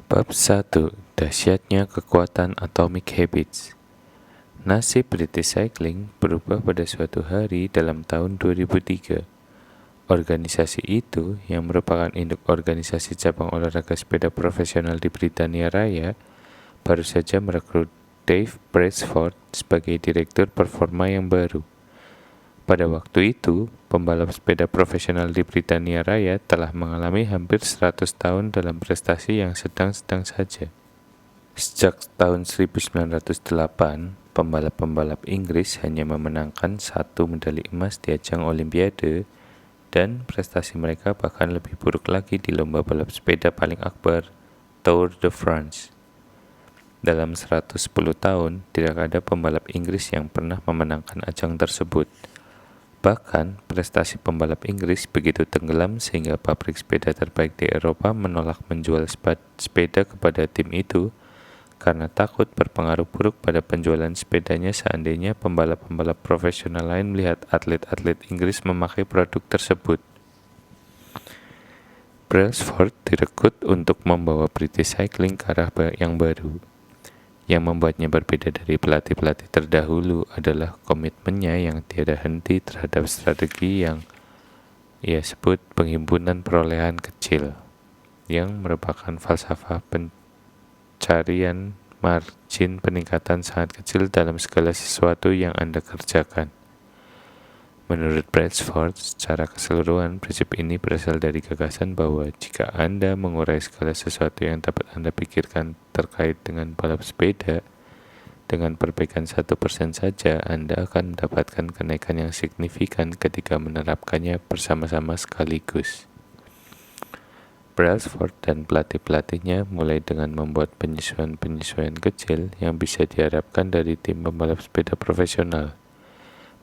Bab 1. Dahsyatnya kekuatan Atomic Habits. Nasib British Cycling berubah pada suatu hari dalam tahun 2003. Organisasi itu, yang merupakan induk organisasi cabang olahraga sepeda profesional di Britania Raya, baru saja merekrut Dave Brailsford sebagai direktur performa yang baru. Pada waktu itu, pembalap sepeda profesional di Britania Raya telah mengalami hampir 100 tahun dalam prestasi yang sedang-sedang saja. Sejak tahun 1908, pembalap-pembalap Inggris hanya memenangkan 1 medali emas di ajang Olimpiade, dan prestasi mereka bahkan lebih buruk lagi di lomba balap sepeda paling akbar, Tour de France. Dalam 110 tahun, tidak ada pembalap Inggris yang pernah memenangkan ajang tersebut. Bahkan, prestasi pembalap Inggris begitu tenggelam sehingga pabrik sepeda terbaik di Eropa menolak menjual sepeda kepada tim itu karena takut berpengaruh buruk pada penjualan sepedanya seandainya pembalap-pembalap profesional lain melihat atlet-atlet Inggris memakai produk tersebut. Brailsford direkrut untuk membawa British Cycling ke arah yang baru. Yang membuatnya berbeda dari pelatih-pelatih terdahulu adalah komitmennya yang tiada henti terhadap strategi yang ia sebut penghimpunan perolehan kecil, yang merupakan falsafah pencarian margin peningkatan sangat kecil dalam segala sesuatu yang Anda kerjakan. Menurut Brailsford, secara keseluruhan prinsip ini berasal dari gagasan bahwa jika Anda mengurai segala sesuatu yang dapat Anda pikirkan terkait dengan balap sepeda, dengan perbaikan 1% saja, Anda akan mendapatkan kenaikan yang signifikan ketika menerapkannya bersama-sama sekaligus. Brailsford dan pelatih-pelatihnya mulai dengan membuat penyesuaian-penyesuaian kecil yang bisa diharapkan dari tim pembalap sepeda profesional.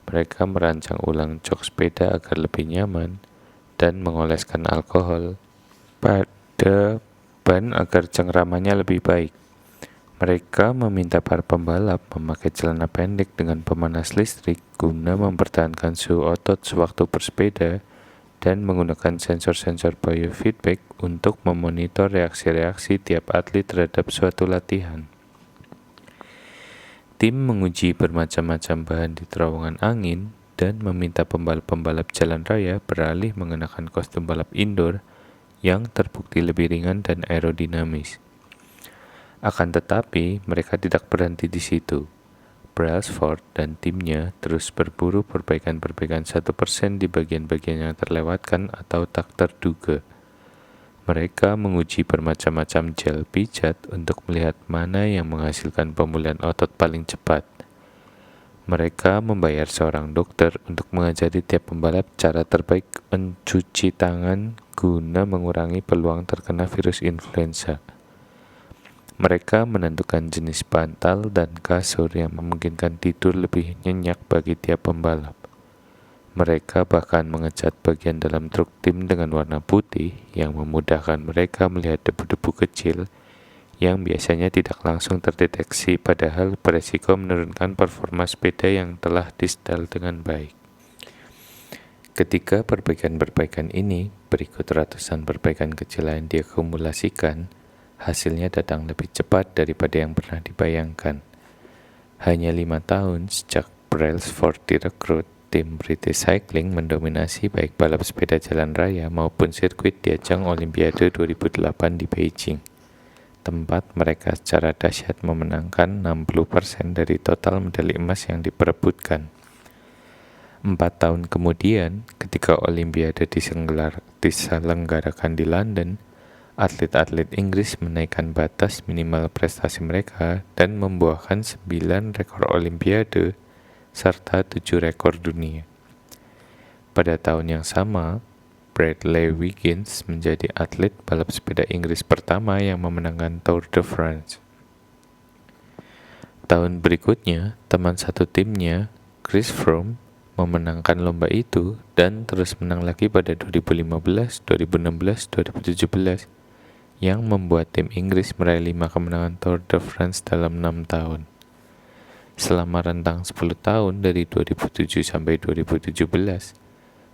Mereka merancang ulang jok sepeda agar lebih nyaman dan mengoleskan alkohol pada ban agar cengkramannya lebih baik. Mereka meminta para pembalap memakai celana pendek dengan pemanas listrik guna mempertahankan suhu otot sewaktu bersepeda dan menggunakan sensor-sensor biofeedback untuk memonitor reaksi-reaksi tiap atlet terhadap suatu latihan. Tim menguji bermacam-macam bahan di terowongan angin dan meminta pembalap-pembalap jalan raya beralih mengenakan kostum balap indoor yang terbukti lebih ringan dan aerodinamis. Akan tetapi, mereka tidak berhenti di situ. Brailsford dan timnya terus berburu perbaikan-perbaikan 1% di bagian-bagian yang terlewatkan atau tak terduga. Mereka menguji bermacam-macam gel pijat untuk melihat mana yang menghasilkan pemulihan otot paling cepat. Mereka membayar seorang dokter untuk mengajari tiap pembalap cara terbaik mencuci tangan guna mengurangi peluang terkena virus influenza. Mereka menentukan jenis bantal dan kasur yang memungkinkan tidur lebih nyenyak bagi tiap pembalap. Mereka bahkan mengecat bagian dalam truk tim dengan warna putih yang memudahkan mereka melihat debu-debu kecil yang biasanya tidak langsung terdeteksi, padahal beresiko menurunkan performa sepeda yang telah di-setel dengan baik. Ketika perbaikan-perbaikan ini, berikut ratusan perbaikan kecil lain diakumulasikan, hasilnya datang lebih cepat daripada yang pernah dibayangkan. Hanya 5 tahun sejak Brailsford direkrut, tim British Cycling mendominasi baik balap sepeda jalan raya maupun sirkuit di ajang Olimpiade 2008 di Beijing, tempat mereka secara dahsyat memenangkan 60% dari total medali emas yang diperebutkan. 4 tahun kemudian, ketika Olimpiade diselenggarakan di London, atlet-atlet Inggris menaikkan batas minimal prestasi mereka dan membuahkan 9 rekor Olimpiade serta 7 rekor dunia. Pada tahun yang sama, Bradley Wiggins menjadi atlet balap sepeda Inggris pertama yang memenangkan Tour de France. Tahun berikutnya, teman satu timnya, Chris Froome, memenangkan lomba itu dan terus menang lagi pada 2015, 2016, 2017, yang membuat tim Inggris meraih 5 kemenangan Tour de France dalam 6 tahun. Selama rentang 10 tahun dari 2007 sampai 2017,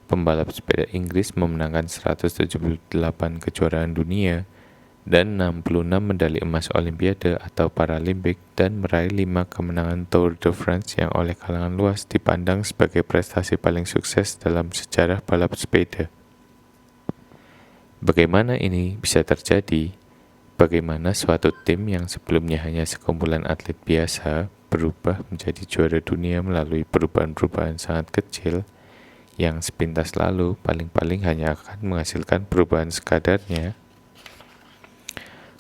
pembalap sepeda Inggris memenangkan 178 kejuaraan dunia dan 66 medali emas Olimpiade atau Paralimpik, dan meraih 5 kemenangan Tour de France yang oleh kalangan luas dipandang sebagai prestasi paling sukses dalam sejarah balap sepeda. Bagaimana ini bisa terjadi? Bagaimana suatu tim yang sebelumnya hanya sekumpulan atlet biasa berubah menjadi juara dunia melalui perubahan-perubahan sangat kecil yang sepintas lalu paling-paling hanya akan menghasilkan perubahan sekadarnya?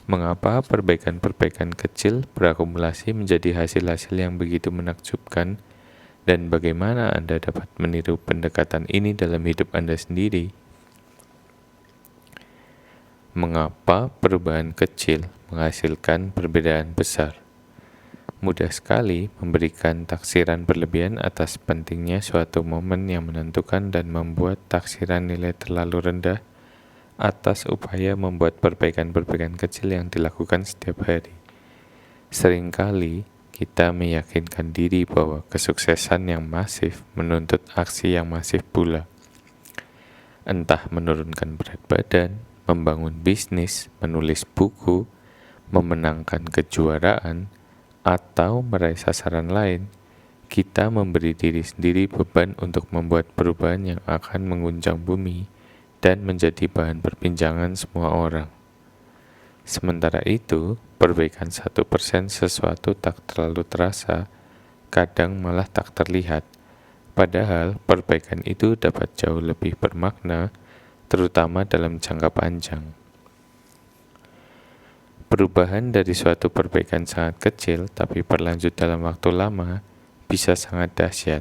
Mengapa perbaikan-perbaikan kecil berakumulasi menjadi hasil-hasil yang begitu menakjubkan, dan bagaimana Anda dapat meniru pendekatan ini dalam hidup Anda sendiri? Mengapa perubahan kecil menghasilkan perbedaan besar? Mudah sekali memberikan taksiran berlebihan atas pentingnya suatu momen yang menentukan dan membuat taksiran nilai terlalu rendah atas upaya membuat perbaikan-perbaikan kecil yang dilakukan setiap hari. Seringkali kita meyakinkan diri bahwa kesuksesan yang masif menuntut aksi yang masif pula. Entah menurunkan berat badan, membangun bisnis, menulis buku, memenangkan kejuaraan, atau meraih sasaran lain, kita memberi diri sendiri beban untuk membuat perubahan yang akan mengguncang bumi dan menjadi bahan perbincangan semua orang. Sementara itu, perbaikan 1% sesuatu tak terlalu terasa, kadang malah tak terlihat, padahal perbaikan itu dapat jauh lebih bermakna, terutama dalam jangka panjang. Perubahan dari suatu perbaikan sangat kecil tapi berlanjut dalam waktu lama bisa sangat dahsyat.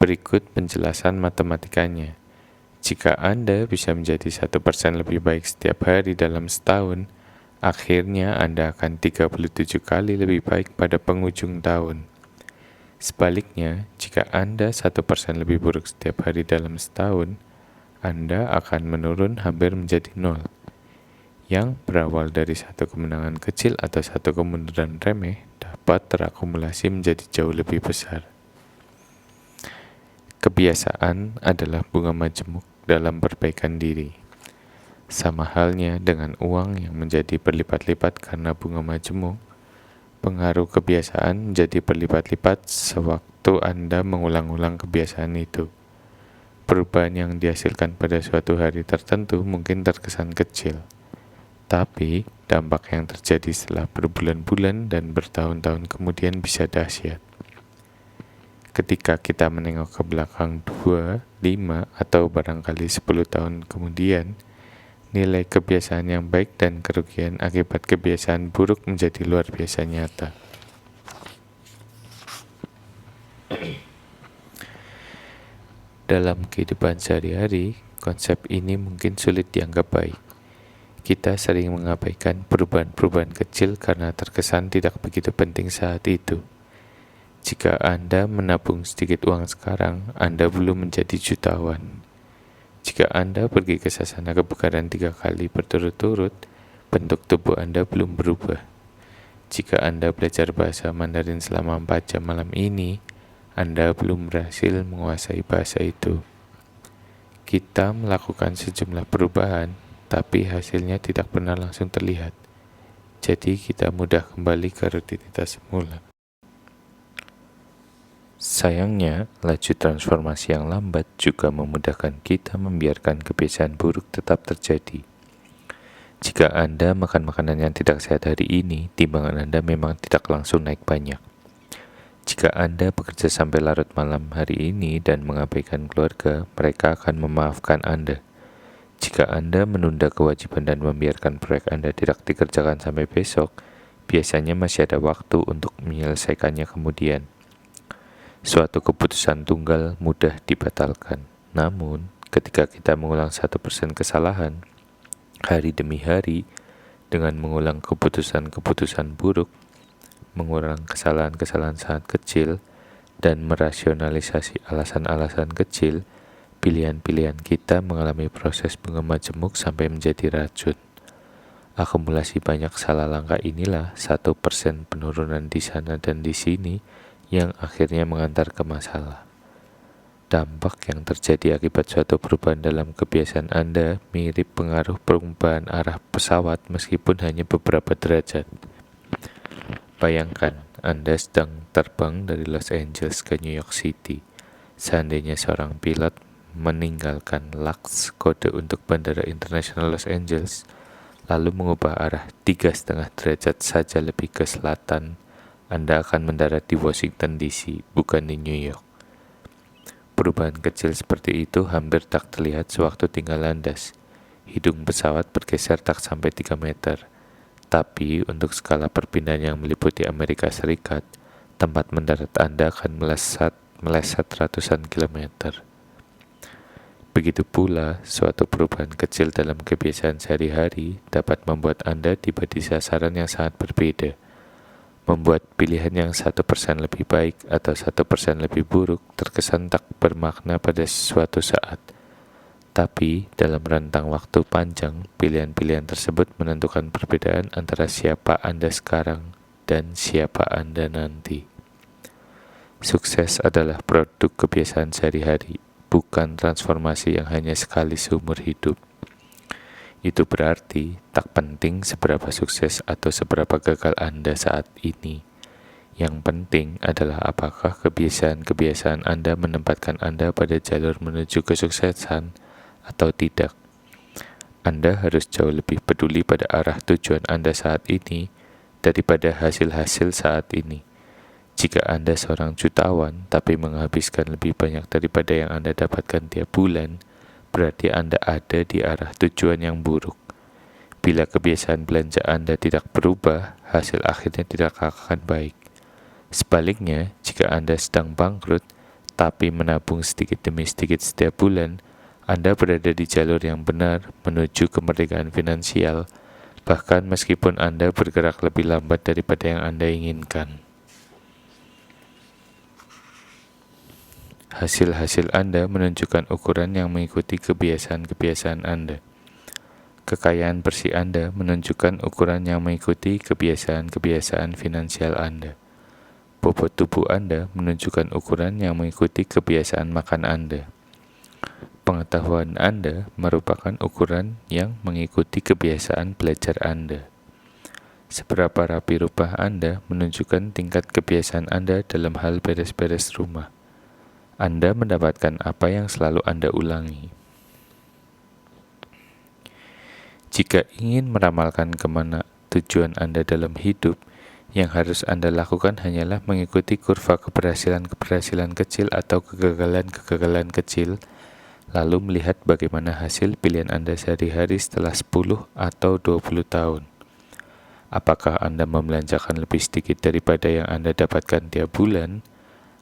Berikut penjelasan matematikanya. Jika Anda bisa menjadi 1% lebih baik setiap hari dalam setahun, akhirnya Anda akan 37 kali lebih baik pada penghujung tahun. Sebaliknya, jika Anda 1% lebih buruk setiap hari dalam setahun, Anda akan menurun hampir menjadi 0. Yang berawal dari satu kemenangan kecil atau satu kemunduran remeh dapat terakumulasi menjadi jauh lebih besar. Kebiasaan adalah bunga majemuk dalam perbaikan diri. Sama halnya dengan uang yang menjadi berlipat-lipat karena bunga majemuk, pengaruh kebiasaan menjadi berlipat-lipat sewaktu Anda mengulang-ulang kebiasaan itu. Perubahan yang dihasilkan pada suatu hari tertentu mungkin terkesan kecil, tapi dampak yang terjadi setelah berbulan-bulan dan bertahun-tahun kemudian bisa dahsyat. Ketika kita menengok ke belakang 2, 5, atau barangkali 10 tahun kemudian, nilai kebiasaan yang baik dan kerugian akibat kebiasaan buruk menjadi luar biasa nyata. Dalam kehidupan sehari-hari, konsep ini mungkin sulit dianggap baik. Kita sering mengabaikan perubahan-perubahan kecil karena terkesan tidak begitu penting saat itu. Jika Anda menabung sedikit uang sekarang, Anda belum menjadi jutawan. Jika Anda pergi ke sasana kebugaran 3 kali berturut-turut, bentuk tubuh Anda belum berubah. Jika Anda belajar bahasa Mandarin selama 4 jam malam ini, Anda belum berhasil menguasai bahasa itu. Kita melakukan sejumlah perubahan, tapi hasilnya tidak pernah langsung terlihat. Jadi kita mudah kembali ke rutinitas semula. Sayangnya, laju transformasi yang lambat juga memudahkan kita membiarkan kebiasaan buruk tetap terjadi. Jika Anda makan makanan yang tidak sehat hari ini, timbangan Anda memang tidak langsung naik banyak. Jika Anda bekerja sampai larut malam hari ini dan mengabaikan keluarga, mereka akan memaafkan Anda. Jika Anda menunda kewajiban dan membiarkan proyek Anda tidak dikerjakan sampai besok, biasanya masih ada waktu untuk menyelesaikannya kemudian. Suatu keputusan tunggal mudah dibatalkan. Namun, ketika kita mengulang 1% kesalahan, hari demi hari, dengan mengulang keputusan-keputusan buruk, mengulang kesalahan-kesalahan sangat kecil, dan merasionalisasi alasan-alasan kecil, pilihan-pilihan kita mengalami proses bunga majemuk sampai menjadi racun. Akumulasi banyak salah langkah inilah 1% penurunan di sana dan di sini yang akhirnya mengantar ke masalah. Dampak yang terjadi akibat suatu perubahan dalam kebiasaan Anda mirip pengaruh perubahan arah pesawat meskipun hanya beberapa derajat. Bayangkan, Anda sedang terbang dari Los Angeles ke New York City. Seandainya seorang pilot meninggalkan LAX kode untuk Bandara Internasional Los Angeles, lalu mengubah arah 3,5 derajat saja lebih ke selatan, Anda akan mendarat di Washington DC, bukan di New York. Perubahan kecil seperti itu hampir tak terlihat sewaktu tinggal landas. Hidung pesawat bergeser tak sampai 3 meter. Tapi untuk skala perpindahan yang meliputi Amerika Serikat, tempat mendarat Anda akan meleset ratusan kilometer. Begitu pula, suatu perubahan kecil dalam kebiasaan sehari-hari dapat membuat Anda tiba di sasaran yang sangat berbeda. Membuat pilihan yang 1% lebih baik atau 1% lebih buruk terkesan tak bermakna pada suatu saat. Tapi, dalam rentang waktu panjang, pilihan-pilihan tersebut menentukan perbedaan antara siapa Anda sekarang dan siapa Anda nanti. Sukses adalah produk kebiasaan sehari-hari, bukan transformasi yang hanya sekali seumur hidup. Itu berarti tak penting seberapa sukses atau seberapa gagal Anda saat ini. Yang penting adalah apakah kebiasaan-kebiasaan Anda menempatkan Anda pada jalur menuju kesuksesan atau tidak. Anda harus jauh lebih peduli pada arah tujuan Anda saat ini daripada hasil-hasil saat ini. Jika Anda seorang jutawan tapi menghabiskan lebih banyak daripada yang Anda dapatkan tiap bulan, berarti Anda ada di arah tujuan yang buruk. Bila kebiasaan belanja Anda tidak berubah, hasil akhirnya tidak akan baik. Sebaliknya, jika Anda sedang bangkrut, tapi menabung sedikit demi sedikit setiap bulan, Anda berada di jalur yang benar menuju kemerdekaan finansial, bahkan meskipun Anda bergerak lebih lambat daripada yang Anda inginkan. Hasil-hasil Anda menunjukkan ukuran yang mengikuti kebiasaan-kebiasaan Anda. Kekayaan bersih Anda menunjukkan ukuran yang mengikuti kebiasaan-kebiasaan finansial Anda. Bobot tubuh Anda menunjukkan ukuran yang mengikuti kebiasaan makan Anda. Pengetahuan Anda merupakan ukuran yang mengikuti kebiasaan belajar Anda. Seberapa rapi rumah Anda menunjukkan tingkat kebiasaan Anda dalam hal beres-beres rumah. Anda mendapatkan apa yang selalu Anda ulangi. Jika ingin meramalkan kemana tujuan Anda dalam hidup, yang harus Anda lakukan hanyalah mengikuti kurva keberhasilan-keberhasilan kecil atau kegagalan-kegagalan kecil, lalu melihat bagaimana hasil pilihan Anda sehari-hari setelah 10 atau 20 tahun. Apakah Anda membelanjakan lebih sedikit daripada yang Anda dapatkan tiap bulan?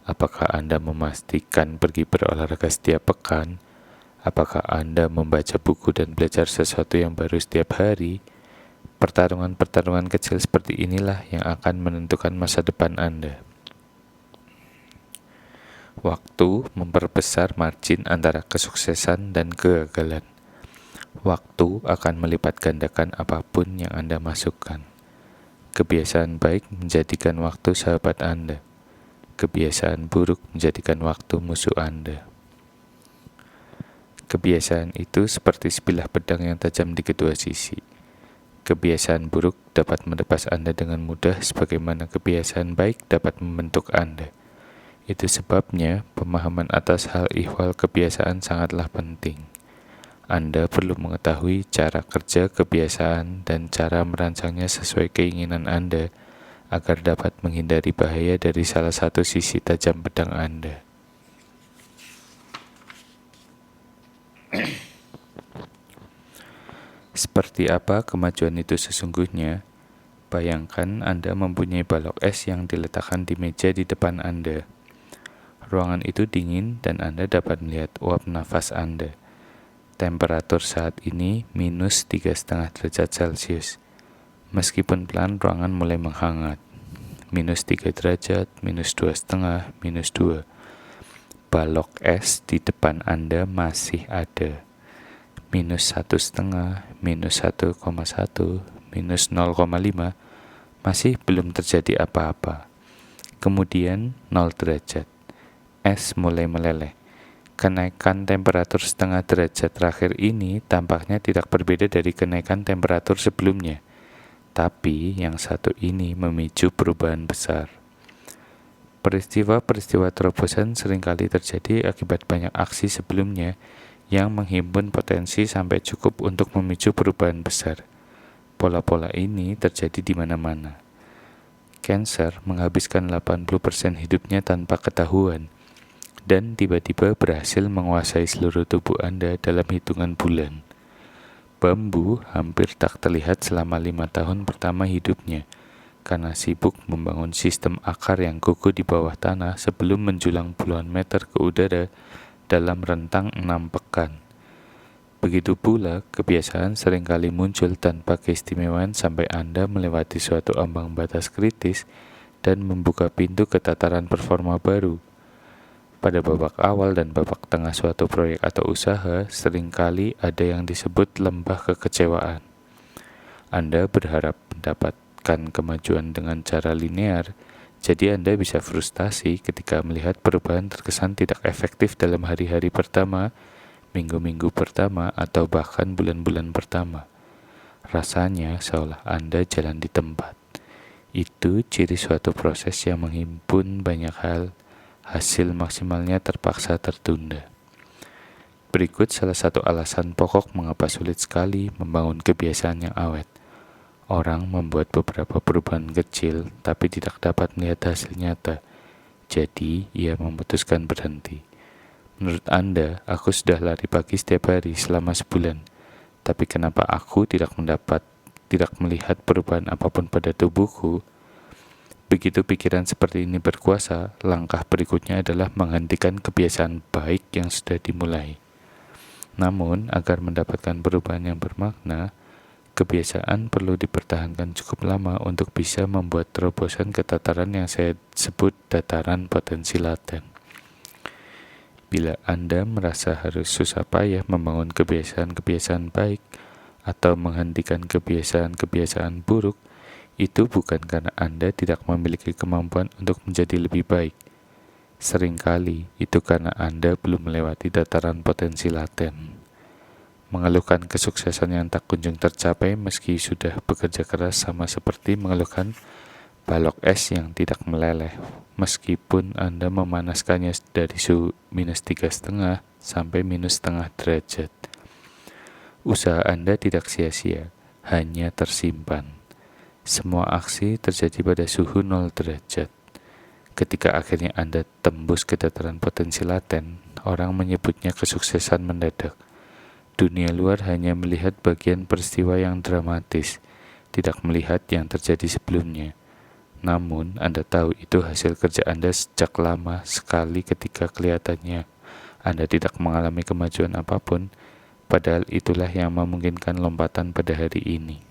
Apakah Anda memastikan pergi berolahraga setiap pekan? Apakah Anda membaca buku dan belajar sesuatu yang baru setiap hari? Pertarungan-pertarungan kecil seperti inilah yang akan menentukan masa depan Anda. Waktu memperbesar margin antara kesuksesan dan kegagalan. Waktu akan melipat gandakan apapun yang Anda masukkan. Kebiasaan baik menjadikan waktu sahabat Anda. Kebiasaan buruk menjadikan waktu musuh Anda. Kebiasaan itu seperti sebilah pedang yang tajam di kedua sisi. Kebiasaan buruk dapat menepas Anda dengan mudah, sebagaimana kebiasaan baik dapat membentuk Anda. Itu sebabnya pemahaman atas hal ihwal kebiasaan sangatlah penting. Anda perlu mengetahui cara kerja kebiasaan dan cara merancangnya sesuai keinginan Anda, agar dapat menghindari bahaya dari salah satu sisi tajam pedang Anda. Seperti apa kemajuan itu sesungguhnya? Bayangkan Anda mempunyai balok es yang diletakkan di meja di depan Anda. Ruangan itu dingin dan Anda dapat melihat uap nafas Anda. Temperatur saat ini minus 3,5 derajat Celcius. Meskipun pelan, ruangan mulai menghangat. Minus 3 derajat, minus 2,5, minus 2. Balok es di depan Anda masih ada. Minus 1,5, minus 1,1, minus 0,5, masih belum terjadi apa-apa. Kemudian 0 derajat. Es mulai meleleh. Kenaikan temperatur setengah derajat terakhir ini tampaknya tidak berbeda dari kenaikan temperatur sebelumnya, tapi yang satu ini memicu perubahan besar. Peristiwa-peristiwa terobosan seringkali terjadi akibat banyak aksi sebelumnya yang menghimpun potensi sampai cukup untuk memicu perubahan besar. Pola-pola ini terjadi di mana-mana. Cancer menghabiskan 80% hidupnya tanpa ketahuan, dan tiba-tiba berhasil menguasai seluruh tubuh Anda dalam hitungan bulan. Bambu hampir tak terlihat selama 5 tahun pertama hidupnya, karena sibuk membangun sistem akar yang kukuh di bawah tanah sebelum menjulang puluhan meter ke udara dalam rentang 6 pekan. Begitu pula, kebiasaan seringkali muncul tanpa keistimewaan sampai Anda melewati suatu ambang batas kritis dan membuka pintu ke tataran performa baru. Pada babak awal dan babak tengah suatu proyek atau usaha, seringkali ada yang disebut lembah kekecewaan. Anda berharap mendapatkan kemajuan dengan cara linear, jadi Anda bisa frustasi ketika melihat perubahan terkesan tidak efektif dalam hari-hari pertama, minggu-minggu pertama, atau bahkan bulan-bulan pertama. Rasanya seolah Anda jalan di tempat. Itu ciri suatu proses yang menghimpun banyak hal. Hasil maksimalnya terpaksa tertunda. Berikut salah satu alasan pokok mengapa sulit sekali membangun kebiasaan yang awet. Orang membuat beberapa perubahan kecil tapi tidak dapat melihat hasil nyata, jadi ia memutuskan berhenti. Menurut Anda, aku sudah lari pagi setiap hari selama sebulan, tapi kenapa aku tidak melihat perubahan apapun pada tubuhku? Begitu pikiran seperti ini berkuasa, langkah berikutnya adalah menghentikan kebiasaan baik yang sudah dimulai. Namun, agar mendapatkan perubahan yang bermakna, kebiasaan perlu dipertahankan cukup lama untuk bisa membuat terobosan ke tataran yang saya sebut dataran potensi laten. Bila Anda merasa harus susah payah membangun kebiasaan-kebiasaan baik atau menghentikan kebiasaan-kebiasaan buruk, itu bukan karena Anda tidak memiliki kemampuan untuk menjadi lebih baik. Seringkali itu karena Anda belum melewati dataran potensi laten. Mengeluhkan kesuksesan yang tak kunjung tercapai meski sudah bekerja keras sama seperti mengeluhkan balok es yang tidak meleleh, meskipun Anda memanaskannya dari suhu -3,5 sampai -0,5 derajat. Usaha Anda tidak sia-sia, hanya tersimpan. Semua aksi terjadi pada suhu 0 derajat. Ketika akhirnya Anda tembus ke dataran potensi laten, orang menyebutnya kesuksesan mendadak. Dunia luar hanya melihat bagian peristiwa yang dramatis, tidak melihat yang terjadi sebelumnya. Namun, Anda tahu itu hasil kerja Anda sejak lama sekali ketika kelihatannya Anda tidak mengalami kemajuan apapun, padahal itulah yang memungkinkan lompatan pada hari ini.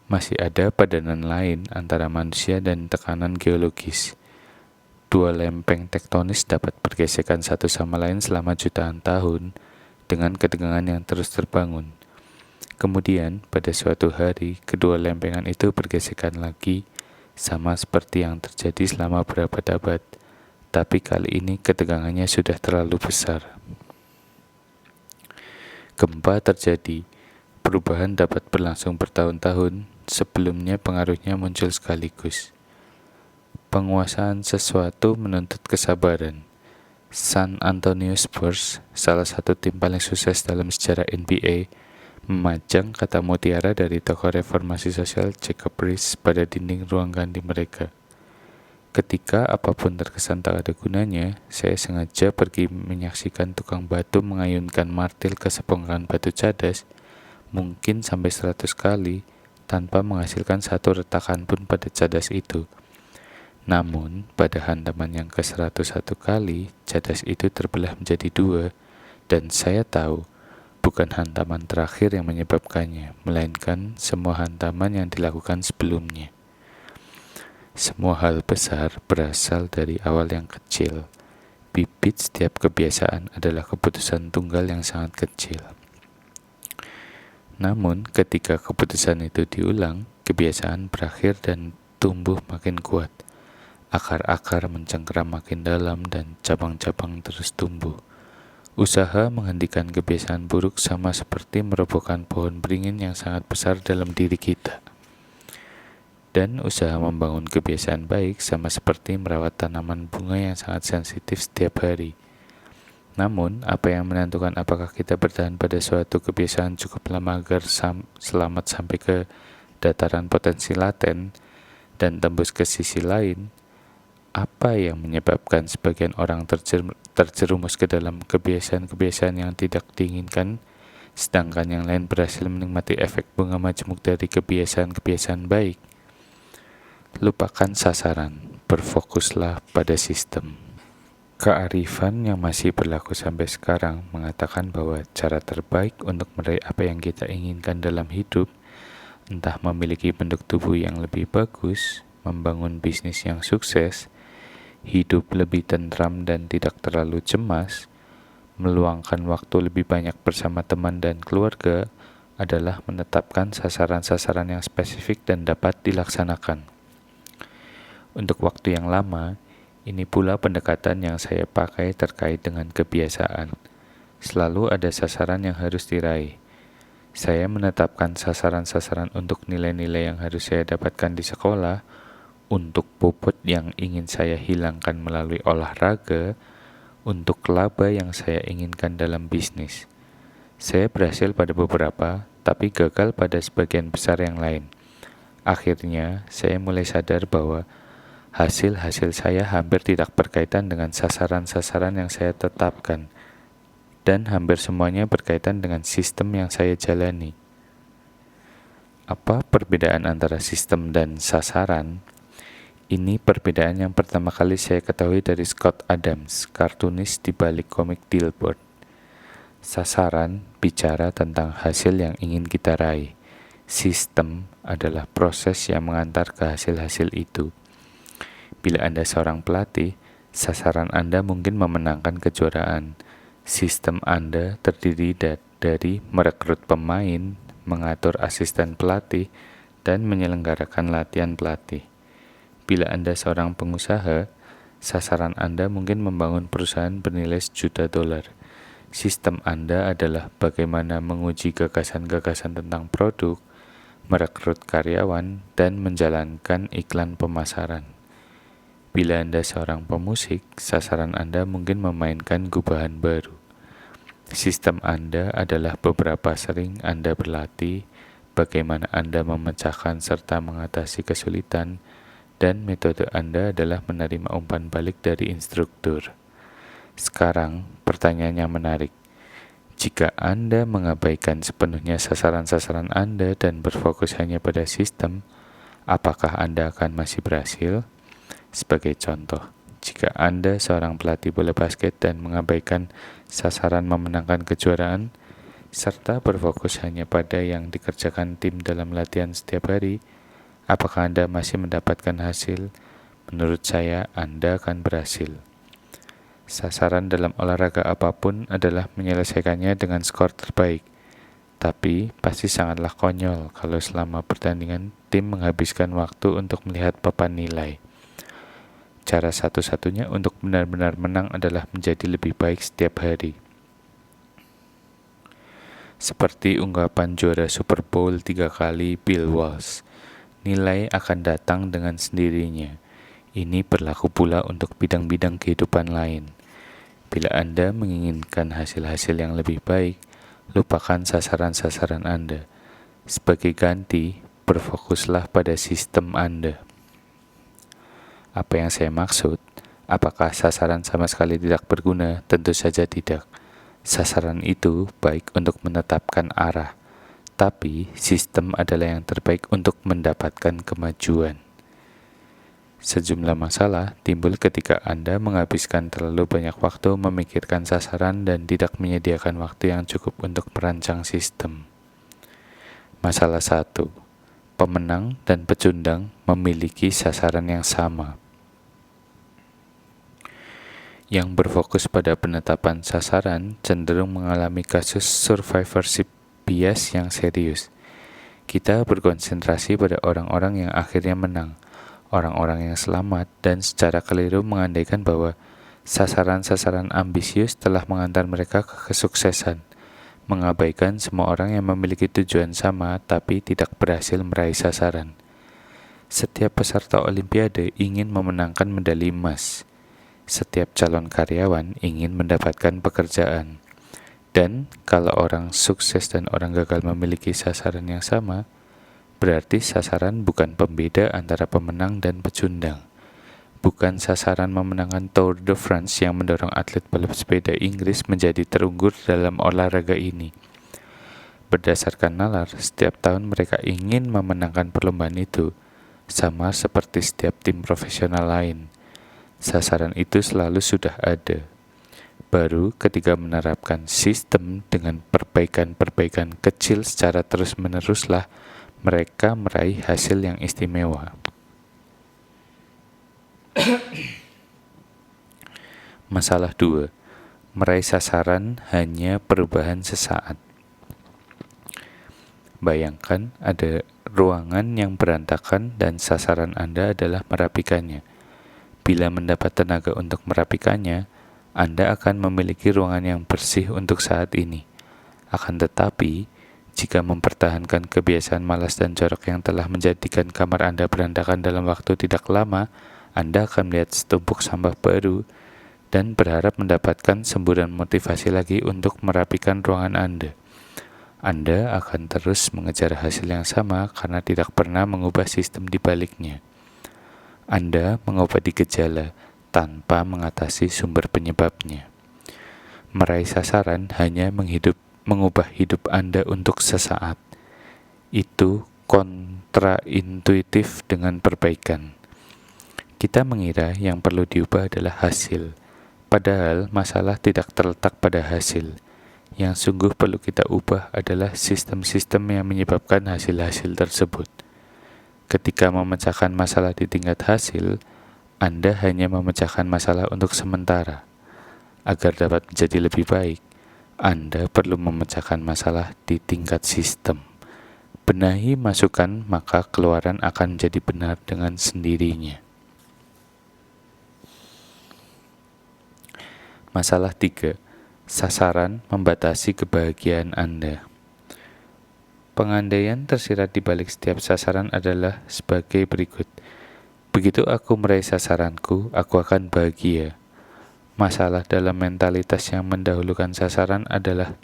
Masih ada padanan lain antara manusia dan tekanan geologis. Dua lempeng tektonis dapat bergesekan satu sama lain selama jutaan tahun dengan ketegangan yang terus terbangun. Kemudian, pada suatu hari, kedua lempengan itu bergesekan lagi, sama seperti yang terjadi selama berabad-abad, tapi kali ini ketegangannya sudah terlalu besar. Gempa terjadi. Perubahan dapat berlangsung bertahun-tahun, sebelumnya pengaruhnya muncul sekaligus. Penguasaan sesuatu menuntut kesabaran. San Antonio Spurs, salah satu tim paling sukses dalam sejarah NBA, memajang kata mutiara dari tokoh reformasi sosial Jacob Riis pada dinding ruang ganti mereka. Ketika apapun terkesan tak ada gunanya, saya sengaja pergi menyaksikan tukang batu mengayunkan martil ke sepongkan batu cadas, mungkin sampai 100 kali, tanpa menghasilkan satu retakan pun pada cadas itu. Namun, pada hantaman yang ke-101 kali, cadas itu terbelah menjadi 2, dan saya tahu, bukan hantaman terakhir yang menyebabkannya, melainkan semua hantaman yang dilakukan sebelumnya. Semua hal besar berasal dari awal yang kecil. Bibit setiap kebiasaan adalah keputusan tunggal yang sangat kecil. Namun, ketika keputusan itu diulang, kebiasaan berakhir dan tumbuh makin kuat. Akar-akar mencengkeram makin dalam dan cabang-cabang terus tumbuh. Usaha menghentikan kebiasaan buruk sama seperti merobohkan pohon beringin yang sangat besar dalam diri kita. Dan usaha membangun kebiasaan baik sama seperti merawat tanaman bunga yang sangat sensitif setiap hari. Namun, apa yang menentukan apakah kita bertahan pada suatu kebiasaan cukup lama agar selamat sampai ke dataran potensi laten dan tembus ke sisi lain? Apa yang menyebabkan sebagian orang terjerumus ke dalam kebiasaan-kebiasaan yang tidak diinginkan, sedangkan yang lain berhasil menikmati efek bunga majemuk dari kebiasaan-kebiasaan baik? Lupakan sasaran, berfokuslah pada sistem. Kearifan yang masih berlaku sampai sekarang mengatakan bahwa cara terbaik untuk meraih apa yang kita inginkan dalam hidup, entah memiliki bentuk tubuh yang lebih bagus, membangun bisnis yang sukses, hidup lebih tentram dan tidak terlalu cemas, meluangkan waktu lebih banyak bersama teman dan keluarga, adalah menetapkan sasaran-sasaran yang spesifik dan dapat dilaksanakan. Untuk waktu yang lama, ini pula pendekatan yang saya pakai terkait dengan kebiasaan. Selalu ada sasaran yang harus diraih. Saya menetapkan sasaran-sasaran untuk nilai-nilai yang harus saya dapatkan di sekolah, untuk bobot yang ingin saya hilangkan melalui olahraga, untuk laba yang saya inginkan dalam bisnis. Saya berhasil pada beberapa, tapi gagal pada sebagian besar yang lain. Akhirnya, saya mulai sadar bahwa hasil-hasil saya hampir tidak berkaitan dengan sasaran-sasaran yang saya tetapkan, dan hampir semuanya berkaitan dengan sistem yang saya jalani. Apa perbedaan antara sistem dan sasaran? Ini perbedaan yang pertama kali saya ketahui dari Scott Adams, kartunis di balik komik Dilbert. Sasaran bicara tentang hasil yang ingin kita raih. Sistem adalah proses yang mengantar ke hasil-hasil itu. Bila Anda seorang pelatih, sasaran Anda mungkin memenangkan kejuaraan. Sistem Anda terdiri dari merekrut pemain, mengatur asisten pelatih, dan menyelenggarakan latihan pelatih. Bila Anda seorang pengusaha, sasaran Anda mungkin membangun perusahaan bernilai $1 juta. Sistem Anda adalah bagaimana menguji gagasan-gagasan tentang produk, merekrut karyawan, dan menjalankan iklan pemasaran. Bila Anda seorang pemusik, sasaran Anda mungkin memainkan gubahan baru. Sistem Anda adalah beberapa sering Anda berlatih, bagaimana Anda memecahkan serta mengatasi kesulitan, dan metode Anda adalah menerima umpan balik dari instruktur. Sekarang, pertanyaannya menarik. Jika Anda mengabaikan sepenuhnya sasaran-sasaran Anda dan berfokus hanya pada sistem, apakah Anda akan masih berhasil? Sebagai contoh, jika Anda seorang pelatih bola basket dan mengabaikan sasaran memenangkan kejuaraan, serta berfokus hanya pada yang dikerjakan tim dalam latihan setiap hari, apakah Anda masih mendapatkan hasil? Menurut saya, Anda akan berhasil. Sasaran dalam olahraga apapun adalah menyelesaikannya dengan skor terbaik. Tapi, pasti sangatlah konyol kalau selama pertandingan tim menghabiskan waktu untuk melihat papan nilai. Cara satu-satunya untuk benar-benar menang adalah menjadi lebih baik setiap hari. Seperti ungkapan juara Super Bowl 3 kali Bill Walsh, nilai akan datang dengan sendirinya. Ini berlaku pula untuk bidang-bidang kehidupan lain. Bila Anda menginginkan hasil-hasil yang lebih baik, lupakan sasaran-sasaran Anda. Sebagai ganti, berfokuslah pada sistem Anda. Apa yang saya maksud? Apakah sasaran sama sekali tidak berguna? Tentu saja tidak. Sasaran itu baik untuk menetapkan arah, tapi sistem adalah yang terbaik untuk mendapatkan kemajuan. Sejumlah masalah timbul ketika Anda menghabiskan terlalu banyak waktu memikirkan sasaran dan tidak menyediakan waktu yang cukup untuk merancang sistem. Masalah 1. Pemenang dan pecundang memiliki sasaran yang sama. Yang berfokus pada penetapan sasaran cenderung mengalami kasus survivorship bias yang serius. Kita berkonsentrasi pada orang-orang yang akhirnya menang, orang-orang yang selamat, dan secara keliru mengandaikan bahwa sasaran-sasaran ambisius telah mengantar mereka ke kesuksesan, mengabaikan semua orang yang memiliki tujuan sama tapi tidak berhasil meraih sasaran. Setiap peserta Olimpiade ingin memenangkan medali emas. Setiap calon karyawan ingin mendapatkan pekerjaan. Dan kalau orang sukses dan orang gagal memiliki sasaran yang sama, berarti sasaran bukan pembeda antara pemenang dan pecundang. Bukan sasaran memenangkan Tour de France yang mendorong atlet balap sepeda Inggris menjadi terunggul dalam olahraga ini. Berdasarkan nalar, setiap tahun mereka ingin memenangkan perlombaan itu, sama seperti setiap tim profesional lain. Sasaran itu selalu sudah ada. Baru ketika menerapkan sistem dengan perbaikan-perbaikan kecil secara terus-meneruslah mereka meraih hasil yang istimewa. Masalah 2. Meraih sasaran hanya perubahan sesaat. Bayangkan ada ruangan yang berantakan dan sasaran Anda adalah merapikannya. Bila mendapat tenaga untuk merapikannya, Anda akan memiliki ruangan yang bersih untuk saat ini. Akan tetapi, jika mempertahankan kebiasaan malas dan jorok yang telah menjadikan kamar Anda berantakan dalam waktu tidak lama, Anda akan melihat setumpuk sampah baru dan berharap mendapatkan semburan motivasi lagi untuk merapikan ruangan Anda. Anda akan terus mengejar hasil yang sama karena tidak pernah mengubah sistem di baliknya. Anda mengobati gejala tanpa mengatasi sumber penyebabnya. Meraih sasaran hanya mengubah hidup Anda untuk sesaat. Itu kontraintuitif dengan perbaikan. Kita mengira yang perlu diubah adalah hasil, padahal masalah tidak terletak pada hasil. Yang sungguh perlu kita ubah adalah sistem-sistem yang menyebabkan hasil-hasil tersebut. Ketika memecahkan masalah di tingkat hasil, Anda hanya memecahkan masalah untuk sementara. Agar dapat menjadi lebih baik, Anda perlu memecahkan masalah di tingkat sistem. Benahi masukan, maka keluaran akan menjadi benar dengan sendirinya. Masalah 3. Sasaran membatasi kebahagiaan Anda. Pengandaian tersirat di balik setiap sasaran adalah sebagai berikut. Begitu aku meraih sasaranku, aku akan bahagia. Masalah dalam mentalitas yang mendahulukan sasaran adalah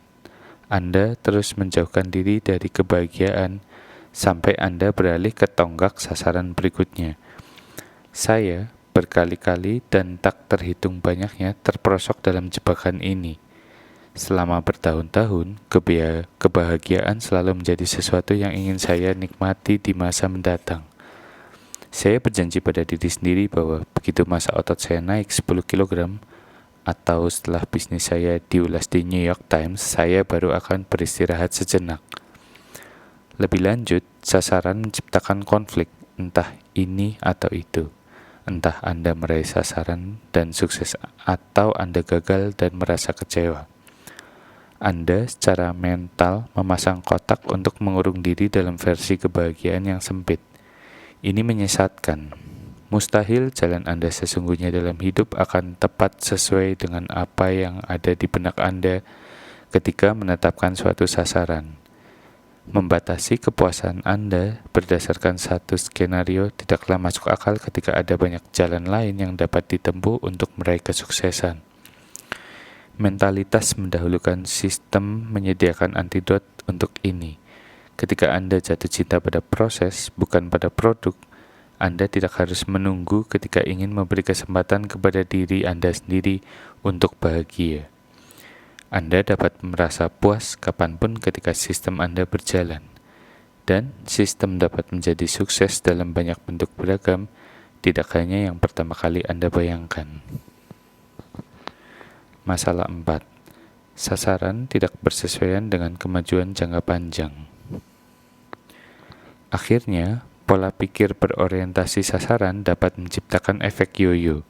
Anda terus menjauhkan diri dari kebahagiaan sampai Anda beralih ke tonggak sasaran berikutnya. Saya berkali-kali dan tak terhitung banyaknya terperosok dalam jebakan ini. Selama bertahun-tahun, kebahagiaan selalu menjadi sesuatu yang ingin saya nikmati di masa mendatang. Saya berjanji pada diri sendiri bahwa begitu masa otot saya naik 10 kg, atau setelah bisnis saya diulas di New York Times, saya baru akan beristirahat sejenak. Lebih lanjut, sasaran menciptakan konflik, entah ini atau itu. Entah Anda meraih sasaran dan sukses atau Anda gagal dan merasa kecewa. Anda secara mental memasang kotak untuk mengurung diri dalam versi kebahagiaan yang sempit. Ini menyesatkan. Mustahil jalan Anda sesungguhnya dalam hidup akan tepat sesuai dengan apa yang ada di benak Anda ketika menetapkan suatu sasaran. Membatasi kepuasan Anda berdasarkan satu skenario tidaklah masuk akal ketika ada banyak jalan lain yang dapat ditempuh untuk meraih kesuksesan. Mentalitas mendahulukan sistem menyediakan antidot untuk ini. Ketika Anda jatuh cinta pada proses, bukan pada produk, Anda tidak harus menunggu ketika ingin memberi kesempatan kepada diri Anda sendiri untuk bahagia. Anda dapat merasa puas kapanpun ketika sistem Anda berjalan. Dan sistem dapat menjadi sukses dalam banyak bentuk beragam, tidak hanya yang pertama kali Anda bayangkan. Masalah 4. Sasaran tidak bersesuaian dengan kemajuan jangka panjang. Akhirnya, pola pikir berorientasi sasaran dapat menciptakan efek yoyo.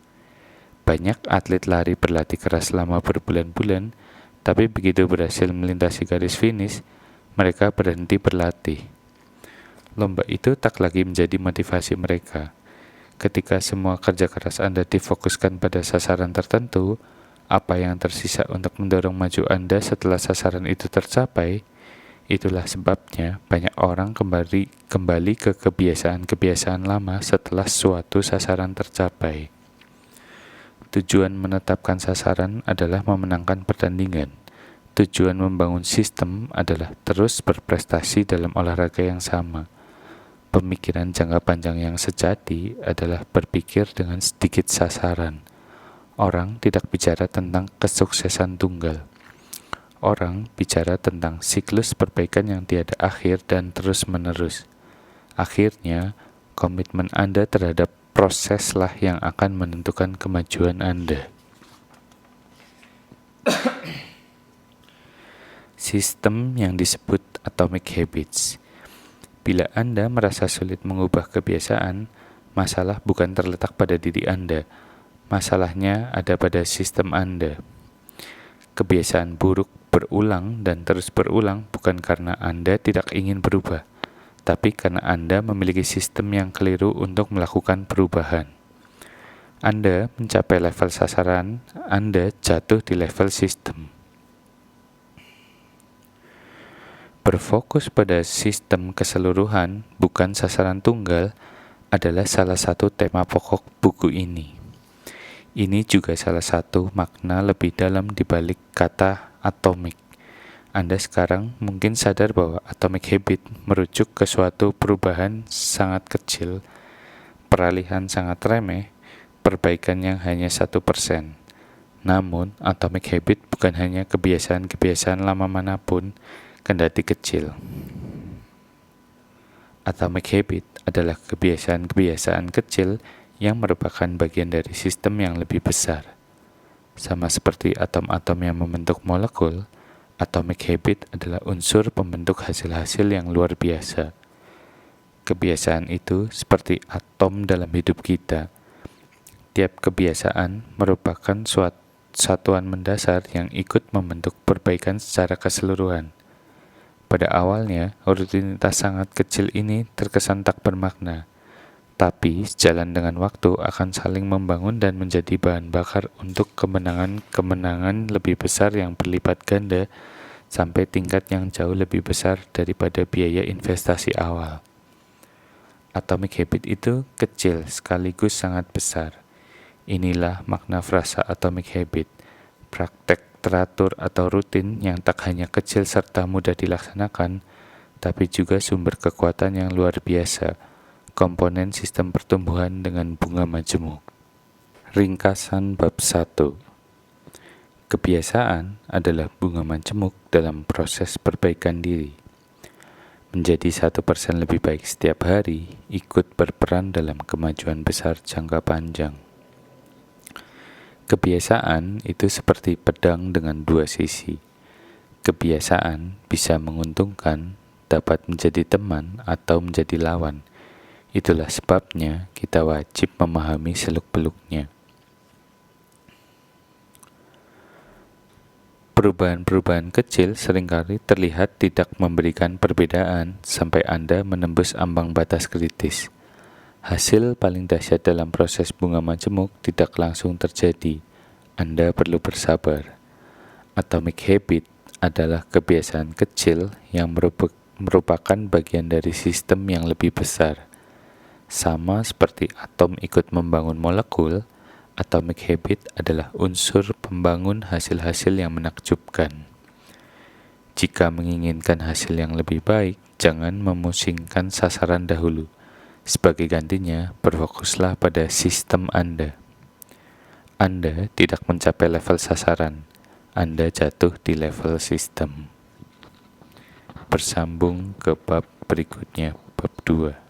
Banyak atlet lari berlatih keras selama berbulan-bulan, tapi begitu berhasil melintasi garis finish, mereka berhenti berlatih. Lomba itu tak lagi menjadi motivasi mereka. ketika semua kerja keras Anda difokuskan pada sasaran tertentu, apa yang tersisa untuk mendorong maju Anda setelah sasaran itu tercapai? Itulah sebabnya banyak orang kembali ke kebiasaan-kebiasaan lama setelah suatu sasaran tercapai. Tujuan menetapkan sasaran adalah memenangkan pertandingan. Tujuan membangun sistem adalah terus berprestasi dalam olahraga yang sama. Pemikiran jangka panjang yang sejati adalah berpikir dengan sedikit sasaran. Orang tidak bicara tentang kesuksesan tunggal. Orang bicara tentang siklus perbaikan yang tiada akhir dan terus-menerus. Akhirnya, komitmen Anda terhadap proseslah yang akan menentukan kemajuan Anda. Sistem yang disebut Atomic Habits. Bila Anda merasa sulit mengubah kebiasaan, masalah bukan terletak pada diri Anda. Masalahnya ada pada sistem Anda. Kebiasaan buruk berulang dan terus berulang bukan karena Anda tidak ingin berubah, tapi karena Anda memiliki sistem yang keliru untuk melakukan perubahan. Anda mencapai level sasaran, Anda jatuh di level sistem. Berfokus pada sistem keseluruhan, bukan sasaran tunggal, adalah salah satu tema pokok buku ini. Ini juga salah satu makna lebih dalam di balik kata atomic. Anda sekarang mungkin sadar bahwa atomic habit merujuk ke suatu perubahan sangat kecil, peralihan sangat remeh, perbaikan yang hanya 1%. Namun, atomic habit bukan hanya kebiasaan-kebiasaan lama manapun, kendati kecil. Atomic habit adalah kebiasaan-kebiasaan kecil yang merupakan bagian dari sistem yang lebih besar. Sama seperti atom-atom yang membentuk molekul, atomic habit adalah unsur pembentuk hasil-hasil yang luar biasa. Kebiasaan itu seperti atom dalam hidup kita. Tiap kebiasaan merupakan suatu satuan mendasar yang ikut membentuk perbaikan secara keseluruhan. Pada awalnya, rutinitas sangat kecil ini terkesan tak bermakna, tapi sejalan dengan waktu akan saling membangun dan menjadi bahan bakar untuk kemenangan lebih besar yang berlipat ganda sampai tingkat yang jauh lebih besar daripada biaya investasi awal. Atomic habit itu kecil sekaligus sangat besar. Inilah makna frasa atomic habit, praktek teratur atau rutin yang tak hanya kecil serta mudah dilaksanakan, tapi juga sumber kekuatan yang luar biasa, komponen sistem pertumbuhan dengan bunga majemuk. Ringkasan bab 1. Kebiasaan adalah bunga majemuk dalam proses perbaikan diri. Menjadi 1% lebih baik setiap hari, ikut berperan dalam kemajuan besar jangka panjang. Kebiasaan itu seperti pedang dengan dua sisi. Kebiasaan bisa menguntungkan, dapat menjadi teman atau menjadi lawan. Itulah sebabnya kita wajib memahami seluk-beluknya. Perubahan-perubahan kecil seringkali terlihat tidak memberikan perbedaan sampai Anda menembus ambang batas kritis. Hasil paling dahsyat dalam proses bunga majemuk tidak langsung terjadi. Anda perlu bersabar. Atomic habit adalah kebiasaan kecil yang merupakan bagian dari sistem yang lebih besar. Sama seperti atom ikut membangun molekul, atomic habit adalah unsur pembangun hasil-hasil yang menakjubkan. Jika menginginkan hasil yang lebih baik, jangan memusingkan sasaran dahulu. Sebagai gantinya, berfokuslah pada sistem Anda. Anda tidak mencapai level sasaran, Anda jatuh di level sistem. Bersambung ke bab berikutnya, bab 2.